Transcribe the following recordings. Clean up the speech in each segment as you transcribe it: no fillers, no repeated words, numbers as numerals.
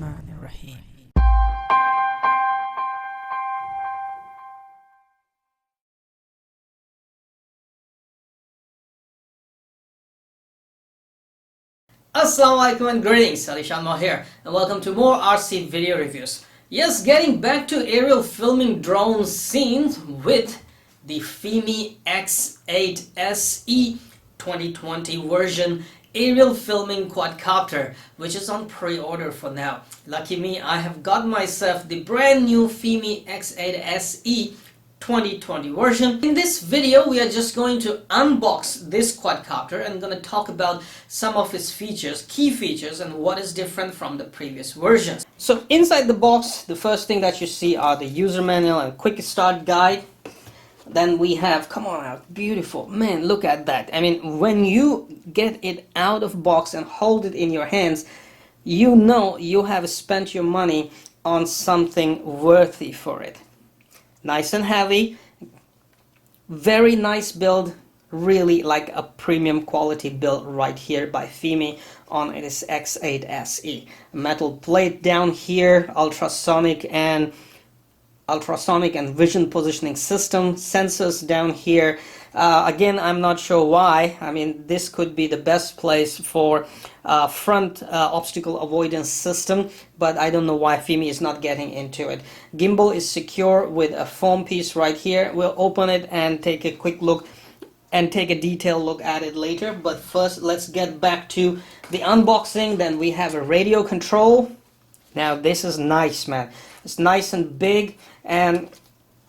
Bismillahirrahmanirrahim. Assalamu alaikum and greetings, AliShanMao here, and welcome to more RC video reviews. Yes, getting back to aerial filming drone scenes with the FIMI X8 SE 2020 version aerial filming quadcopter, which is on pre-order for now. Lucky me, I have got myself the brand new FIMI X8 SE 2020 version. In this video, we are just going to unbox this quadcopter and going to talk about some of its features, key features, and what is different from the previous versions. So inside the box, the first thing that you see are the user manual and quick start guide. Then we have, come on out, beautiful, man, look at that. I mean, when you get it out of box and hold it in your hands, you know you have spent your money on something worthy for it. Nice and heavy, very nice build, really like a premium quality build right here by FIMI on this X8 SE. Metal plate down here, ultrasonic and vision positioning system, sensors down here. Again, I'm not sure why. I mean, this could be the best place for front obstacle avoidance system, but I don't know why FIMI is not getting into it. Gimbal is secure with a foam piece right here. We'll open it and take a quick look and take a detailed look at it later. But first, let's get back to the unboxing. Then we have a radio control. Now this is nice, man. It's nice and big, and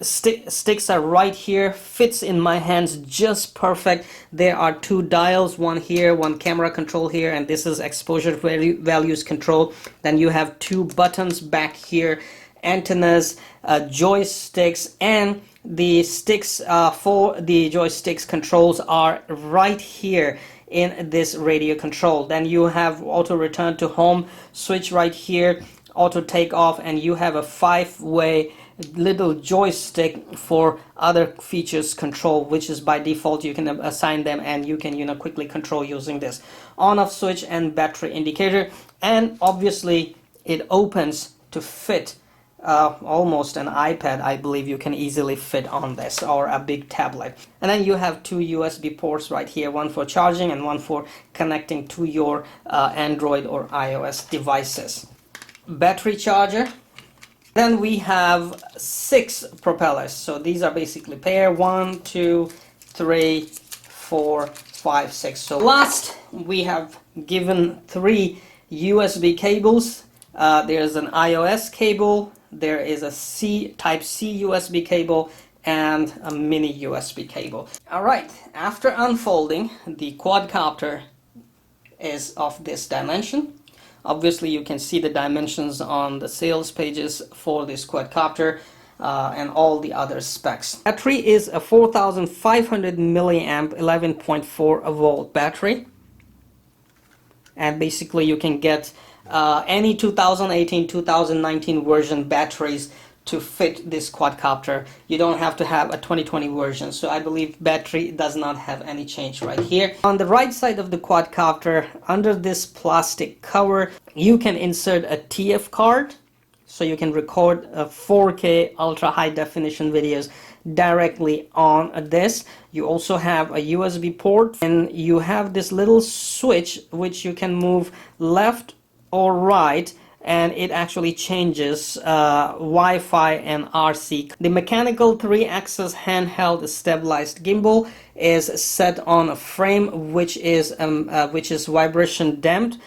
sticks are right here, fits in my hands just perfect. There are two dials, one here, one camera control here, and this is exposure values control. Then you have two buttons back here, antennas, joysticks, and the sticks for the joysticks controls are right here in this radio control. Then you have auto return to home switch right here, auto takeoff, and you have a 5-way little joystick for other features control, which is by default you can assign them, and you can quickly control using this on off switch and battery indicator. And obviously it opens to fit almost an iPad. I believe you can easily fit on this, or a big tablet. And then you have two USB ports right here, one for charging and one for connecting to your Android or iOS devices. Battery charger. Then we have 6 propellers. So these are basically pair 1, 2, 3, 4, 5, 6. So last we have given 3 USB cables. There's an iOS cable, there is a type C USB cable, and a mini USB cable. Alright, after unfolding, the quadcopter is of this dimension. Obviously you can see the dimensions on the sales pages for this quadcopter and all the other specs. Battery is a 4500 milliamp 11.4 volt battery, and basically you can get any 2018-2019 version batteries to fit this quadcopter. You don't have to have a 2020 version, so I believe battery does not have any change right here. On the right side of the quadcopter, under this plastic cover, you can insert a TF card, so you can record 4K ultra high definition videos directly on this. You also have a USB port, and you have this little switch which you can move left or right, and it actually changes Wi-Fi and RC. The mechanical 3-axis handheld stabilized gimbal is set on a frame which is vibration damped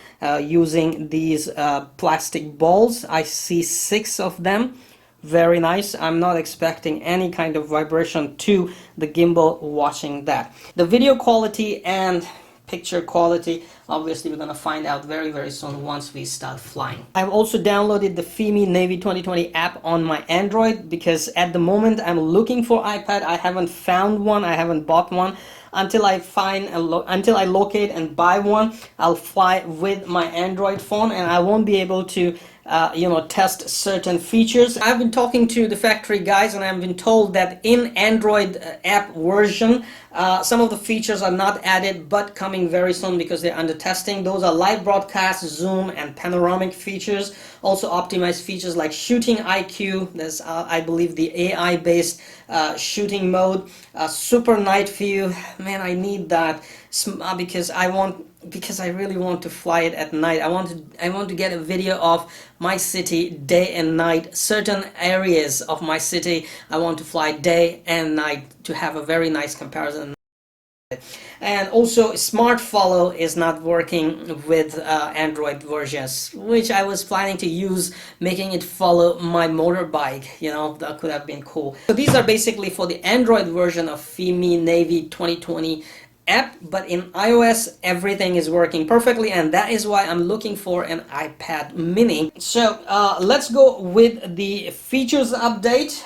using these plastic balls. I see 6 of them. Very nice. I'm not expecting any kind of vibration to the gimbal watching that. The video quality and picture quality, obviously we're going to find out very soon once we start flying. I've also downloaded the FIMI Navy 2020 app on my Android, because at the moment I'm looking for iPad. I haven't found one, I haven't bought one. until I find until I locate and buy one. I'll fly with my Android phone, and I won't be able to test certain features. I've been talking to the factory guys, and I've been told that in Android app version, some of the features are not added but coming very soon because they're under testing. Those are live broadcast, zoom, and panoramic features. Also optimized features like shooting IQ. There's I believe the AI based shooting mode. Super night view. Man, I need that because I really want to fly it at night. I want to get a video of my city day and night. Certain areas of my city I want to fly day and night to have a very nice comparison. And also smart follow is not working with Android versions, which I was planning to use, making it follow my motorbike. That could have been cool. So these are basically for the Android version of FIMI Navy 2020 app, but in iOS everything is working perfectly, and that is why I'm looking for an iPad mini. So let's go with the features update.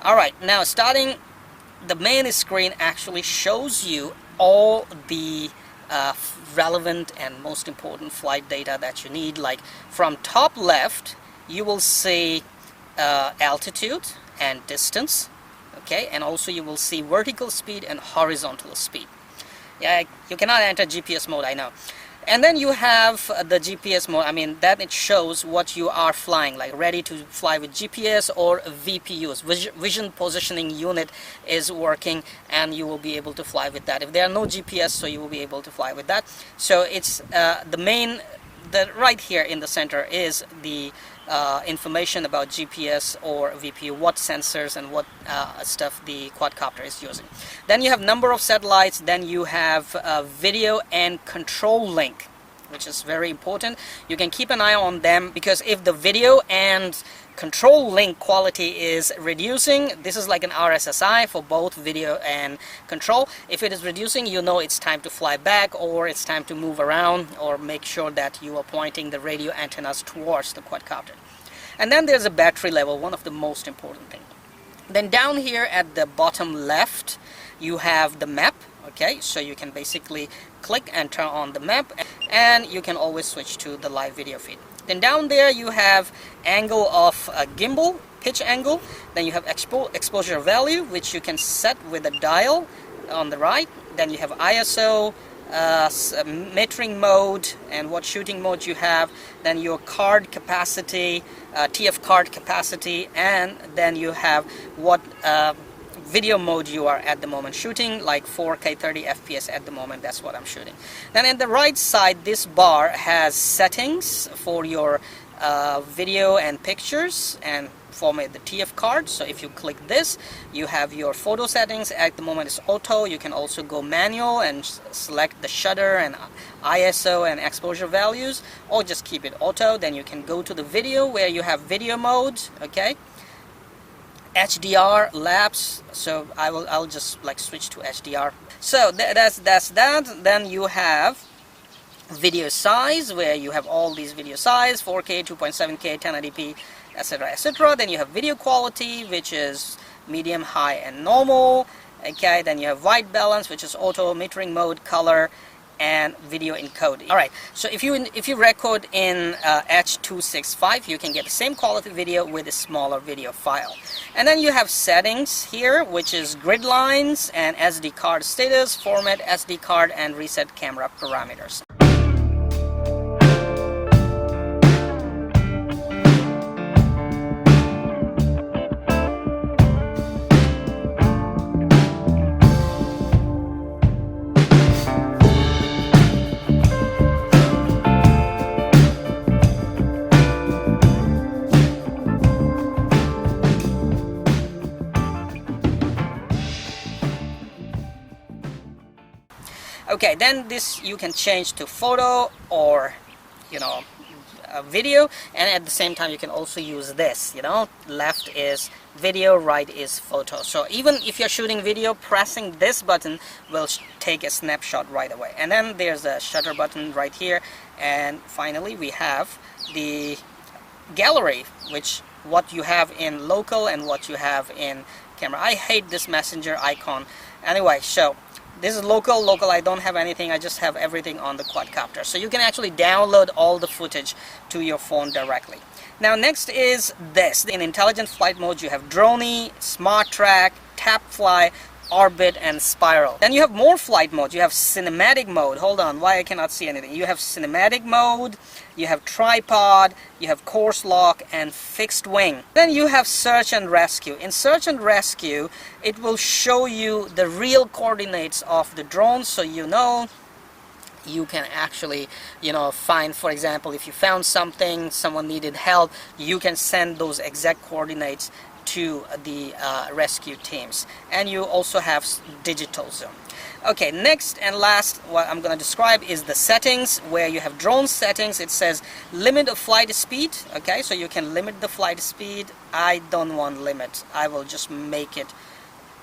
Alright, now starting, the main screen actually shows you all the relevant and most important flight data that you need. Like from top left, you will see altitude and distance, okay, and also you will see vertical speed and horizontal speed. Yeah, you cannot enter GPS mode, I know. And then you have the GPS mode. I mean, that it shows what you are flying, like ready to fly with GPS or VPUs. Vision Positioning Unit is working, and you will be able to fly with that. If there are no GPS, so you will be able to fly with that. So it's right here in the center is the information about GPS or VPU, what sensors and what stuff the quadcopter is using. Then you have number of satellites, then you have video and control link, which is very important. You can keep an eye on them, because if the video and control link quality is reducing, this is like an RSSI for both video and control. If it is reducing, you know it's time to fly back, or it's time to move around, or make sure that you are pointing the radio antennas towards the quadcopter. And then there's a battery level, one of the most important things. Then down here at the bottom left, you have the map. Okay, so you can basically click and turn on the map, and you can always switch to the live video feed. Then down there you have angle of gimbal, pitch angle. Then you have exposure value, which you can set with a dial on the right. Then you have ISO, metering mode, and what shooting mode you have. Then your card capacity, TF card capacity, and then you have what video mode you are at the moment shooting, like 4K 30 FPS at the moment. That's what I'm shooting. Then at the right side, this bar has settings for your video and pictures, and format the TF card. So if you click this, you have your photo settings. At the moment it's auto. You can also go manual and select the shutter and ISO and exposure values, or just keep it auto. Then you can go to the video, where you have video mode, okay, HDR, lapse. So I'll just like switch to HDR. So that's that. Then you have video size, where you have all these video size, 4K, 2.7K, 1080p, etc, etc. Then you have video quality, which is medium, high, and normal. Okay, then you have white balance, which is auto, metering mode, color, and video encoding. Alright, so if you record in H.265, you can get the same quality video with a smaller video file. And then you have settings here, which is grid lines and SD card status, format SD card, and reset camera parameters. Okay, then this you can change to photo or, you know, a video, and at the same time you can also use this, you know, left is video, right is photo. So even if you're shooting video, pressing this button will take a snapshot right away. And then there's a shutter button right here, and finally we have the gallery, which what you have in local and what you have in camera. I hate this messenger icon. Anyway, so this is local. I don't have anything. I just have everything on the quadcopter. So you can actually download all the footage to your phone directly. Now next is this. In intelligent flight mode you have Droney, Smart Track, Tap Fly, Orbit, and Spiral. Then you have more flight modes. You have cinematic mode. Hold on, why I cannot see anything? You have cinematic mode, you have tripod, you have course lock, and fixed wing. Then you have search and rescue. In search and rescue, it will show you the real coordinates of the drone, so you know you can actually, you know, find, for example, if you found something, someone needed help, you can send those exact coordinates to the rescue teams. And you also have digital zoom. Okay, next and last what I'm going to describe is the settings, where you have drone settings. It says limit of flight speed. Okay, so you can limit the flight speed. I don't want limit. I will just make it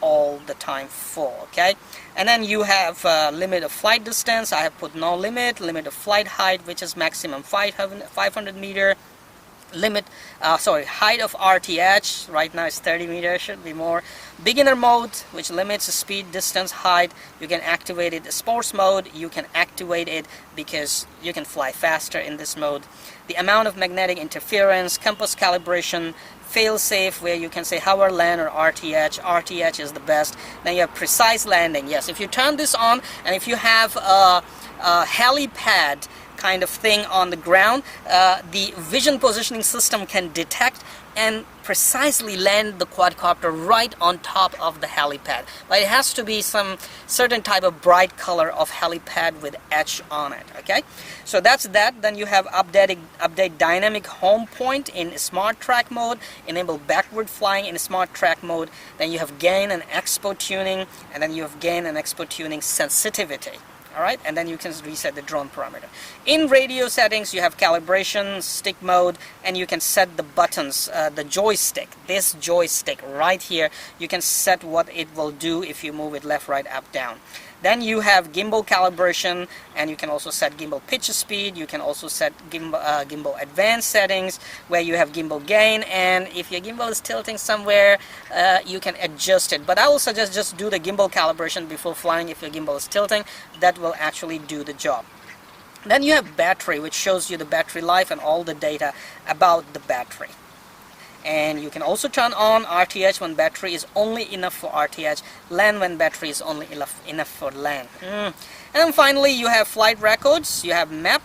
all the time full. Okay, and then you have limit of flight distance. I have put no limit. Limit of flight height, which is maximum 500 meter. Limit height of RTH right now is 30 meters, should be more. Beginner mode, which limits the speed, distance, height. You can activate it. Sports mode, you can activate it because you can fly faster in this mode. The amount of magnetic interference, compass calibration, fail-safe, where you can say hover, land, or RTH. RTH is the best. Then you have precise landing. Yes, if you turn this on, and if you have a helipad kind of thing on the ground, the vision positioning system can detect and precisely land the quadcopter right on top of the helipad. But it has to be some certain type of bright color of helipad with etch on it. Okay, so that's that. Then you have update dynamic home point in smart track mode, enable backward flying in smart track mode. Then you have gain and expo tuning, and then you have gain and expo tuning sensitivity. Alright, and then you can reset the drone parameter. In radio settings, you have calibration, stick mode, and you can set the buttons, the joystick. This joystick right here, you can set what it will do if you move it left, right, up, down. Then you have gimbal calibration, and you can also set gimbal pitch speed. You can also set gimbal advanced settings, where you have gimbal gain, and if your gimbal is tilting somewhere, you can adjust it. But I will suggest just do the gimbal calibration before flying. If your gimbal is tilting, that will actually do the job. Then you have battery, which shows you the battery life and all the data about the battery. And you can also turn on RTH when battery is only enough for RTH, LAN when battery is only enough for LAN. And then finally you have flight records, you have map,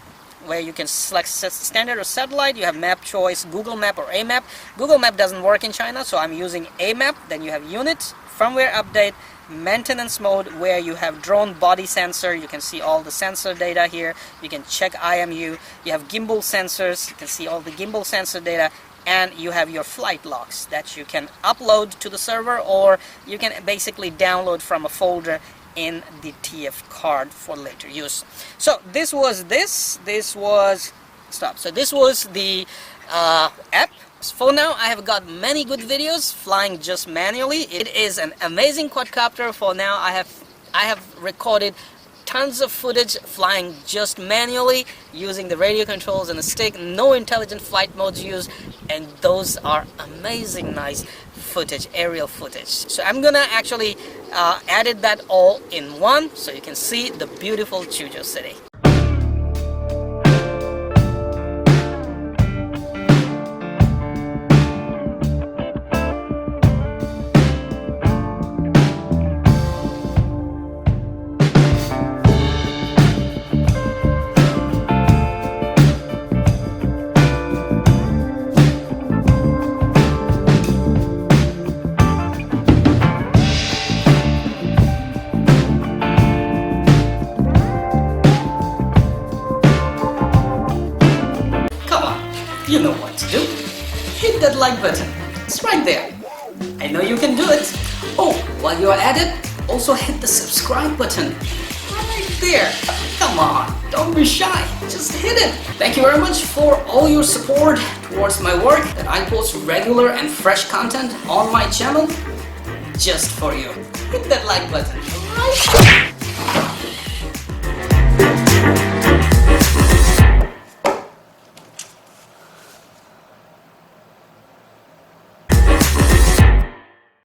where you can select standard or satellite. You have map choice, Google Map or AMAP. Google Map doesn't work in China, so I'm using AMAP. Then you have unit, firmware update, maintenance mode, where you have drone body sensor. You can see all the sensor data here. You can check IMU. You have gimbal sensors. You can see all the gimbal sensor data. And you have your flight logs that you can upload to the server, or you can basically download from a folder in the TF card for later use. So this was the app. For now, I have got many good videos flying just manually. It is an amazing quadcopter. For now, I have recorded tons of footage flying just manually using the radio controls and the stick. No intelligent flight modes used, and those are amazing nice footage, aerial footage. So I'm gonna actually edit that all in one so you can see the beautiful Chuzhou city. You know what to do. Hit that like button. It's right there. I know you can do it. Oh, while you're at it, also hit the subscribe button. Right there. Come on, don't be shy, just hit it. Thank you very much for all your support towards my work, that I post regular and fresh content on my channel just for you. Hit that like button right?